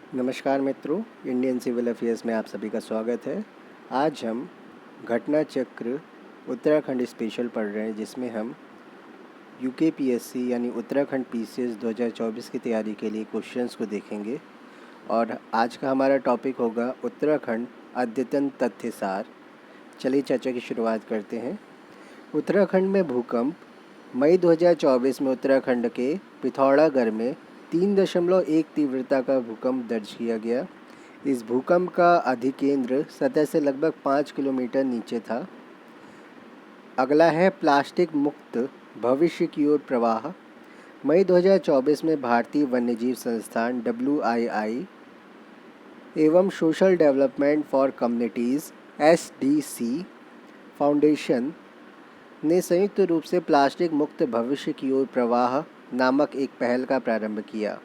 नमस्कार मित्रों, Indian civil affairs में आप सभी का स्वागत है। आज हम घटना चक्र उत्तराखंड स्पेशल पढ़ रहे हैं, जिसमें हम यूकेपीएससी यानी उत्तराखंड पीसीएस 2024 की तैयारी के लिए क्वेश्चंस को देखेंगे। और आज का हमारा टॉपिक होगा उत्तराखंड अद्यतन तथ्य सार। चलिए चर्चा की शुरुआत करते हैं। उत्तराखंड में भूकंप। मई 2024 में उत्तराखंड के पिथौरागढ़ में 3.1 तीव्रता का भूकंप दर्ज किया गया। इस भूकंप का अधिकेंद्र सतह से लगभग 5 किलोमीटर नीचे था। अगला है प्लास्टिक मुक्त भविष्य की ओर प्रवाह। मई 2024 में भारतीय वन्यजीव संस्थान WII एवं social development for communities SDC foundation ने संयुक्त रूप से प्लास्टिक मुक्त भविष्य की ओर प्रवाह नामक एक पहल का प्रारंभ किया।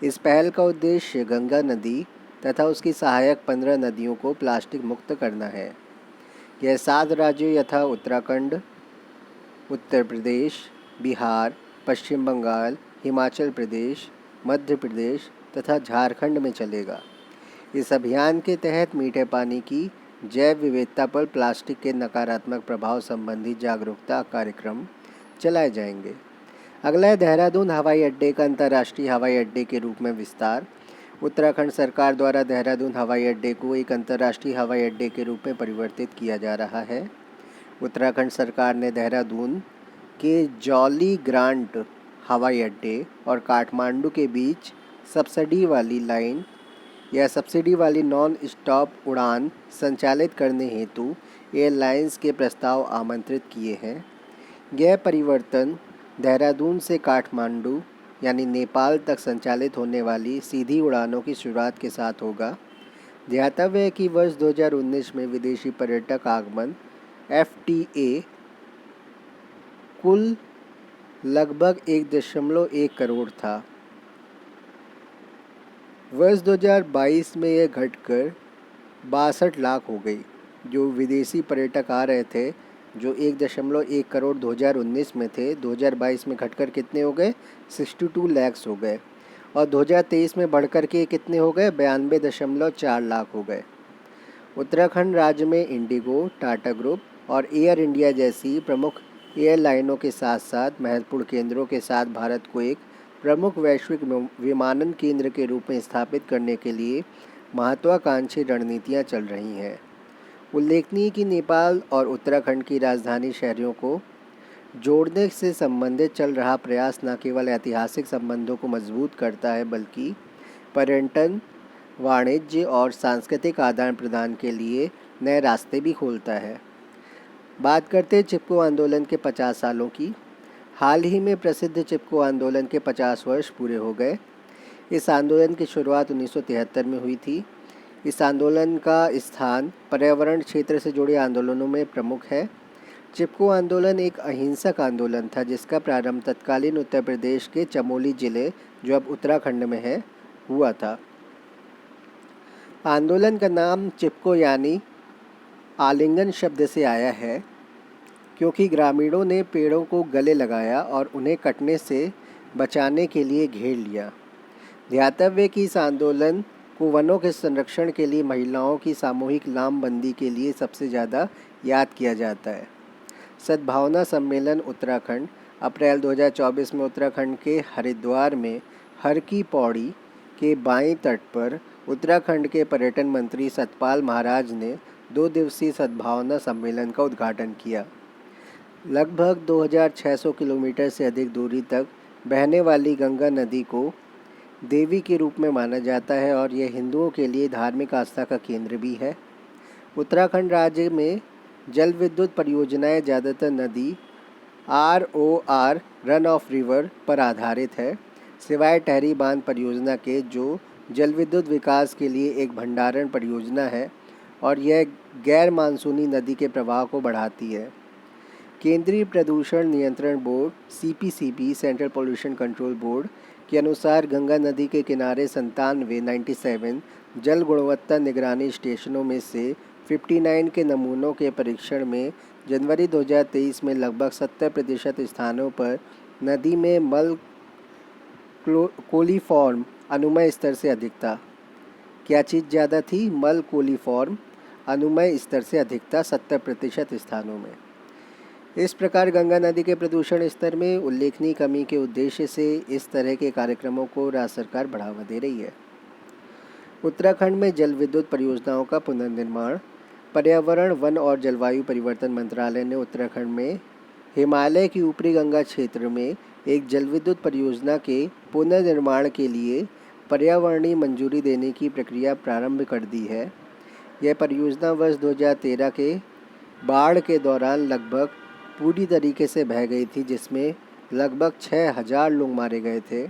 इस पहल का उद्देश्य गंगा नदी तथा उसकी सहायक 15 नदियों को प्लास्टिक मुक्त करना है। यह 7 राज्यों यथा उत्तराखंड, उत्तर प्रदेश, बिहार, पश्चिम बंगाल, हिमाचल प्रदेश, मध्य प्रदेश तथा झारखंड में चलेगा। इस अभियान के तहत मीठे पानी की जैव विविधता पर प्लास्टिक के नकारात्मक प्रभाव संबंधी जागरूकता कार्यक्रम चलाए जाएंगे। अगला है देहरादून हवाई अड्डे का अंतर्राष्ट्रीय हवाई अड्डे के रूप में विस्तार। उत्तराखंड सरकार द्वारा देहरादून हवाई अड्डे को एक अंतर्राष्ट्रीय हवाई अड्डे के रूप में परिवर्तित किया जा रहा है। उत्तराखंड सरकार ने देहरादून के जॉली ग्रांट हवाई अड्डे और काठमांडू के बीच सब्सिडी वाली लाइन या सब्सिडी वाली नॉन स्टॉप उड़ान संचालित करने हेतु एयरलाइंस के प्रस्ताव आमंत्रित किए हैं। यह परिवर्तन देहरादून से काठमांडू यानी नेपाल तक संचालित होने वाली सीधी उड़ानों की शुरुआत के साथ होगा। ध्यातव्य है कि वर्ष 2019 में विदेशी पर्यटक आगमन FTA कुल लगभग 1.1 करोड़ था। वर्ष 2022 में यह घटकर 62 लाख हो गई। जो विदेशी पर्यटक आ रहे थे, जो 1.1 करोड़ 2019 में थे, 2022 में घटकर कितने हो गए? 62 लैक्स हो गए। और 2023 में बढ़कर के कितने हो गए? 92.4 लाख हो गए। उत्तराखंड राज्य में इंडिगो, टाटा ग्रुप और एयर इंडिया जैसी प्रमुख एयरलाइनों के साथ साथ महत्वपूर्ण केंद्रों के साथ भारत को एक प्रमुख वैश्विक विमानन केंद्र के रूप में स्थापित करने के लिए महत्वाकांक्षी रणनीतियां चल रही हैं। उल्लेखनीय कि नेपाल और उत्तराखंड की राजधानी शहरों को जोड़ने से संबंधित चल रहा प्रयास न केवल ऐतिहासिक संबंधों को मजबूत करता है, बल्कि पर्यटन, वाणिज्य और सांस्कृतिक आदान प्रदान के लिए नए रास्ते भी खोलता है। बात करते हैं चिपको आंदोलन के 50 सालों की। हाल ही में प्रसिद्ध चिपको आंदोलन के 50 वर्ष पूरे हो गए। इस आंदोलन की शुरुआत 1973 में हुई थी। इस आंदोलन का स्थान पर्यावरण क्षेत्र से जुड़े आंदोलनों में प्रमुख है। चिपको आंदोलन एक अहिंसक आंदोलन था, जिसका प्रारंभ तत्कालीन उत्तर प्रदेश के चमोली जिले, जो अब उत्तराखंड में है, हुआ था। आंदोलन का नाम चिपको यानी आलिंगन शब्द से आया है, क्योंकि ग्रामीणों ने पेड़ों को गले लगाया और उन्हें कटने से बचाने के लिए घेर लिया। ध्यातव्य कि इस आंदोलन को वनों के संरक्षण के लिए महिलाओं की सामूहिक लामबंदी के लिए सबसे ज़्यादा याद किया जाता है। सद्भावना सम्मेलन उत्तराखंड अप्रैल 2024 में उत्तराखंड के हरिद्वार में हर की पौड़ी के बाएं तट पर उत्तराखंड के पर्यटन मंत्री सतपाल महाराज ने 2 दिवसीय सद्भावना सम्मेलन का उद्घाटन किया। लगभग 2600 किलोमीटर से अधिक दूरी तक बहने वाली गंगा नदी को देवी के रूप में माना जाता है और यह हिंदुओं के लिए धार्मिक आस्था का केंद्र भी है। उत्तराखंड राज्य में जल विद्युत परियोजनाएं ज़्यादातर नदी ROR रन ऑफ रिवर पर आधारित है, सिवाय टहरी बांध परियोजना के, जो जल विद्युत विकास के लिए एक भंडारण परियोजना है और यह गैर मानसूनी नदी के प्रवाह को बढ़ाती है। केंद्रीय प्रदूषण नियंत्रण board CPCB central pollution control board के अनुसार गंगा नदी के किनारे 97 जल गुणवत्ता निगरानी स्टेशनों में से 59 के नमूनों के परीक्षण में जनवरी 2023 में लगभग 70% स्थानों पर नदी में मल कोलीफॉर्म अनुमेय स्तर से अधिक था। क्या चीज़ ज़्यादा थी? मल कोलीफॉर्म अनुमेय स्तर से अधिक था 70% स्थानों में। इस प्रकार गंगा नदी के प्रदूषण स्तर में उल्लेखनीय कमी के उद्देश्य से इस तरह के कार्यक्रमों को राज्य सरकार बढ़ावा दे रही है। उत्तराखंड में जल विद्युत परियोजनाओं का पुनर्निर्माण। पर्यावरण, वन और जलवायु परिवर्तन मंत्रालय ने उत्तराखंड में हिमालय की ऊपरी गंगा क्षेत्र में एक जल विद्युत परियोजना के पुनर्निर्माण के लिए पर्यावरणीय मंजूरी देने की प्रक्रिया प्रारंभ कर दी है। यह परियोजना वर्ष 2013 के बाढ़ के दौरान लगभग पूरी तरीके से बह गई थी, जिसमें लगभग 6000 लोग मारे गए थे।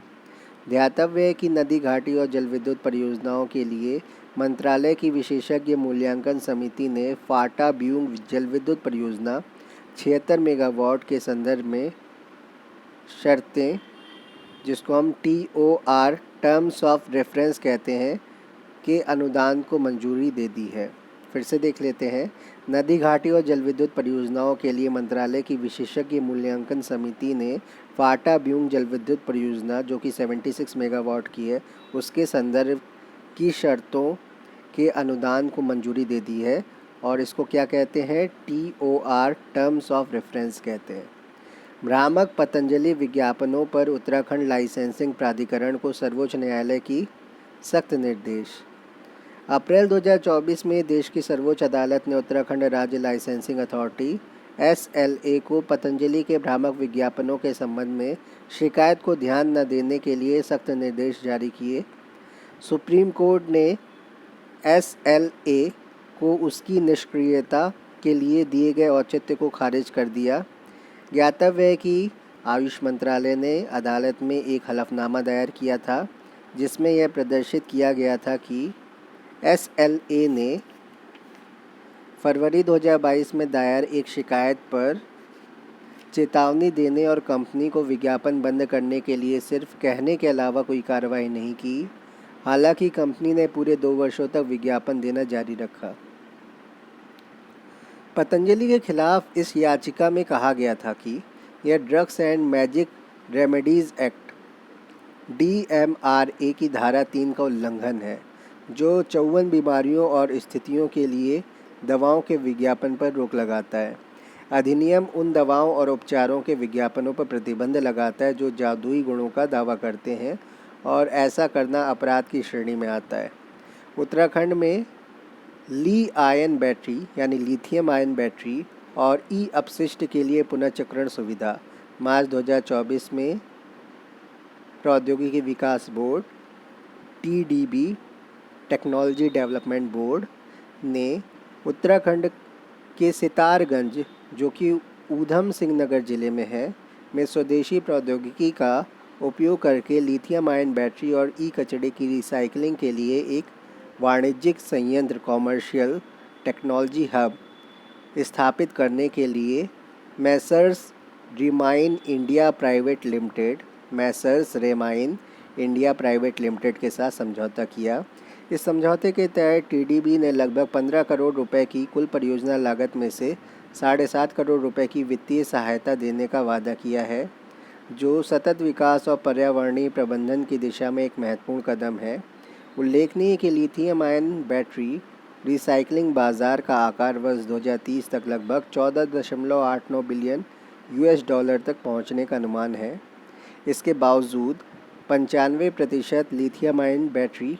ध्यातव्य है कि नदी घाटी और जल विद्युत परियोजनाओं के लिए मंत्रालय की विशेषज्ञ मूल्यांकन समिति ने फाटा ब्यूंग जल विद्युत परियोजना 76 मेगावाट के संदर्भ में शर्तें, जिसको हम TOR टर्म्स ऑफ रेफरेंस कहते हैं, के अनुदान को मंजूरी दे दी है। फिर से देख लेते हैं। नदी घाटी और जल विद्युत परियोजनाओं के लिए मंत्रालय की विशेषज्ञ मूल्यांकन समिति ने फाटा ब्यूंग जल विद्युत परियोजना, जो कि 76 मेगावाट की है, उसके संदर्भ की शर्तों के अनुदान को मंजूरी दे दी है और इसको क्या कहते हैं? TOR टर्म्स ऑफ रेफरेंस कहते हैं। भ्रामक पतंजलि विज्ञापनों पर उत्तराखंड लाइसेंसिंग प्राधिकरण को सर्वोच्च न्यायालय की सख्त निर्देश। अप्रैल 2024 में देश की सर्वोच्च अदालत ने उत्तराखंड राज्य लाइसेंसिंग अथॉरिटी SLA को पतंजलि के भ्रामक विज्ञापनों के संबंध में शिकायत को ध्यान न देने के लिए सख्त निर्देश जारी किए। सुप्रीम कोर्ट ने SLA को उसकी निष्क्रियता के लिए दिए गए औचित्य को खारिज कर दिया। ज्ञातव्य है कि आयुष मंत्रालय ने अदालत में एक हलफनामा दायर किया था, जिसमें यह प्रदर्शित किया गया था कि SLA ने फरवरी 2022 में दायर एक शिकायत पर चेतावनी देने और कंपनी को विज्ञापन बंद करने के लिए सिर्फ कहने के अलावा कोई कार्रवाई नहीं की। हालांकि कंपनी ने पूरे 2 वर्षों तक विज्ञापन देना जारी रखा। पतंजलि के खिलाफ इस याचिका में कहा गया था कि यह drugs and magic remedies act DMRA की धारा 3 का उल्लंघन है, जो 54 बीमारियों और स्थितियों के लिए दवाओं के विज्ञापन पर रोक लगाता है। अधिनियम उन दवाओं और उपचारों के विज्ञापनों पर प्रतिबंध लगाता है जो जादुई गुणों का दावा करते हैं, और ऐसा करना अपराध की श्रेणी में आता है। उत्तराखंड में ली आयन बैटरी यानी लिथियम आयन बैटरी और अपशिष्ट के लिए पुनर्चक्रण सुविधा मार्च 2024 में प्रौद्योगिकी विकास board TDB technology development board ने उत्तराखंड के सितारगंज, जो कि ऊधम सिंह नगर ज़िले में है, में स्वदेशी प्रौद्योगिकी का उपयोग करके लिथियम आयन बैटरी और कचड़े की रिसाइकलिंग के लिए एक वाणिज्यिक संयंत्र कॉमर्शियल टेक्नोलॉजी हब स्थापित करने के लिए मैसर्स रेमाइन इंडिया प्राइवेट लिमिटेड के साथ समझौता किया। इस समझौते के तहत TDB ने लगभग 15 करोड़ रुपए की कुल परियोजना लागत में से 7.5 करोड़ रुपए की वित्तीय सहायता देने का वादा किया है, जो सतत विकास और पर्यावरणीय प्रबंधन की दिशा में एक महत्वपूर्ण कदम है। उल्लेखनीय है कि लिथियम आयन बैटरी रिसाइकलिंग बाजार का आकार वर्ष 2030 तक लगभग 14.89 बिलियन $US तक पहुंचने का अनुमान है। इसके बावजूद 95% लिथियम आयन बैटरी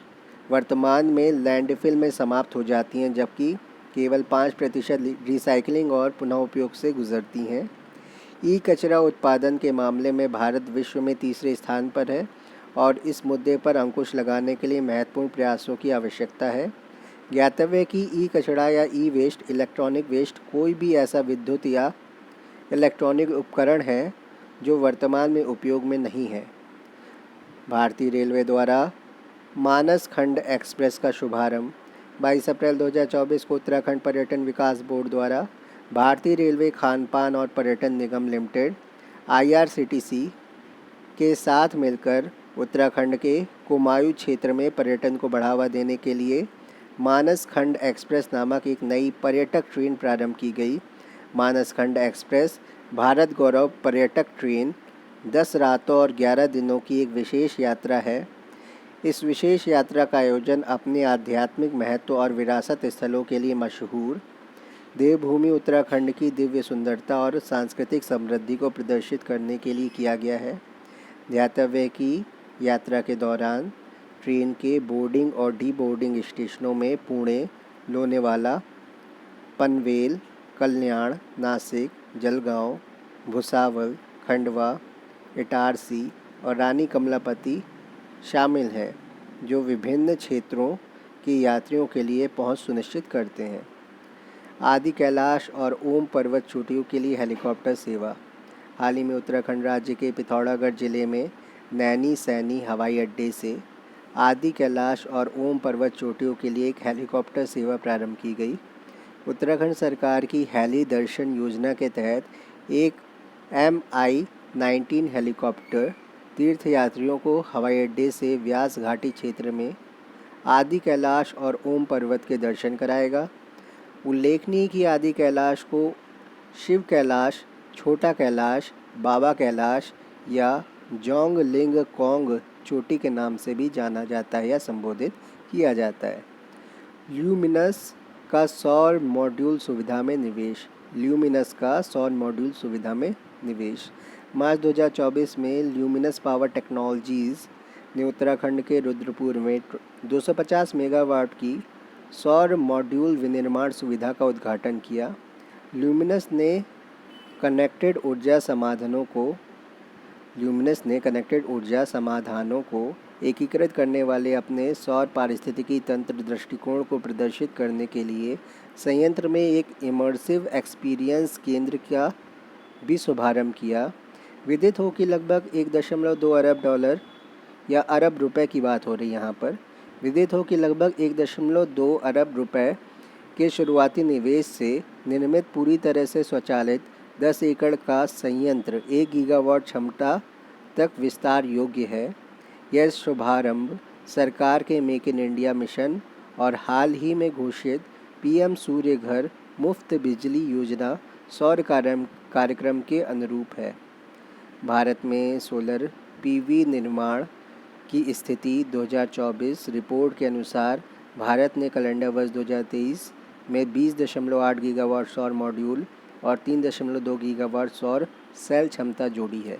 वर्तमान में लैंडफिल में समाप्त हो जाती हैं, जबकि केवल 5% रिसाइकलिंग और पुनः उपयोग से गुजरती हैं। कचरा उत्पादन के मामले में भारत विश्व में तीसरे स्थान पर है और इस मुद्दे पर अंकुश लगाने के लिए महत्वपूर्ण प्रयासों की आवश्यकता है। ज्ञातव्य है कि कचरा या वेस्ट, इलेक्ट्रॉनिक वेस्ट कोई भी ऐसा विद्युत या इलेक्ट्रॉनिक उपकरण है जो वर्तमान में उपयोग में नहीं है। भारतीय रेलवे द्वारा मानस खंड एक्सप्रेस का शुभारंभ 22 अप्रैल 2024 को उत्तराखंड पर्यटन विकास बोर्ड द्वारा भारतीय रेलवे खानपान और पर्यटन निगम लिमिटेड IRCTC के साथ मिलकर उत्तराखंड के कुमायूं क्षेत्र में पर्यटन को बढ़ावा देने के लिए मानस खंड एक्सप्रेस नामक एक नई पर्यटक ट्रेन प्रारंभ की गई। मानस खंड एक्सप्रेस भारत गौरव पर्यटक ट्रेन 10 रातों और 11 दिनों की एक विशेष यात्रा है। इस विशेष यात्रा का आयोजन अपने आध्यात्मिक महत्व और विरासत स्थलों के लिए मशहूर देवभूमि उत्तराखंड की दिव्य सुंदरता और सांस्कृतिक समृद्धि को प्रदर्शित करने के लिए किया गया है। ध्यातव्य है कि यात्रा के दौरान ट्रेन के बोर्डिंग और डी बोर्डिंग स्टेशनों में पुणे, लोनावाला, पनवेल, कल्याण, नासिक, जलगांव, भुसावल, खंडवा, इटारसी और रानी कमलापति शामिल हैं, जो विभिन्न क्षेत्रों के यात्रियों के लिए पहुंच सुनिश्चित करते हैं। आदि कैलाश और ओम पर्वत चोटियों के लिए हेलीकॉप्टर सेवा। हाल ही में उत्तराखंड राज्य के पिथौरागढ़ जिले में नैनी सैनी हवाई अड्डे से आदि कैलाश और ओम पर्वत चोटियों के लिए एक हेलीकॉप्टर सेवा प्रारंभ की गई। उत्तराखंड सरकार की हेली दर्शन योजना के तहत एक MI-19 हेलीकॉप्टर तीर्थयात्रियों को हवाई अड्डे से व्यास घाटी क्षेत्र में आदि कैलाश और ओम पर्वत के दर्शन कराएगा। उल्लेखनीय कि आदि कैलाश को शिव कैलाश, छोटा कैलाश, बाबा कैलाश या जोंग लिंग कोंग चोटी के नाम से भी जाना जाता है या संबोधित किया जाता है। ल्यूमिनस का सौर मॉड्यूल सुविधा में निवेश। ल्यूमिनस का सौर मॉड्यूल सुविधा में निवेश। मार्च 2024 में ल्यूमिनस पावर टेक्नोलॉजीज़ ने उत्तराखंड के रुद्रपुर में 250 मेगावाट की सौर मॉड्यूल विनिर्माण सुविधा का उद्घाटन किया। ल्यूमिनस ने कनेक्टेड ऊर्जा समाधानों को एकीकृत करने वाले अपने सौर पारिस्थितिकी तंत्र दृष्टिकोण को प्रदर्शित करने के लिए संयंत्र में एक इमर्सिव एक्सपीरियंस केंद्र का भी शुभारंभ किया। विदित हो कि लगभग 1.2 अरब डॉलर या अरब रुपए की बात हो रही है यहाँ पर। विदित हो कि लगभग 1.2 अरब रुपए के शुरुआती निवेश से निर्मित पूरी तरह से स्वचालित 10 एकड़ का संयंत्र 1 गीगावाट क्षमता तक विस्तार योग्य है। यह शुभारंभ सरकार के मेक इन इंडिया मिशन और हाल ही में घोषित PM सूर्य घर मुफ्त बिजली योजना सौर कार्यक्रम के अनुरूप है। भारत में सोलर PV निर्माण की स्थिति 2024 रिपोर्ट के अनुसार भारत ने कैलेंडर वर्ष 2023 में 20.8 गीगावाट सौर मॉड्यूल और 3.2 गीगावाट सौर सेल क्षमता जोड़ी है।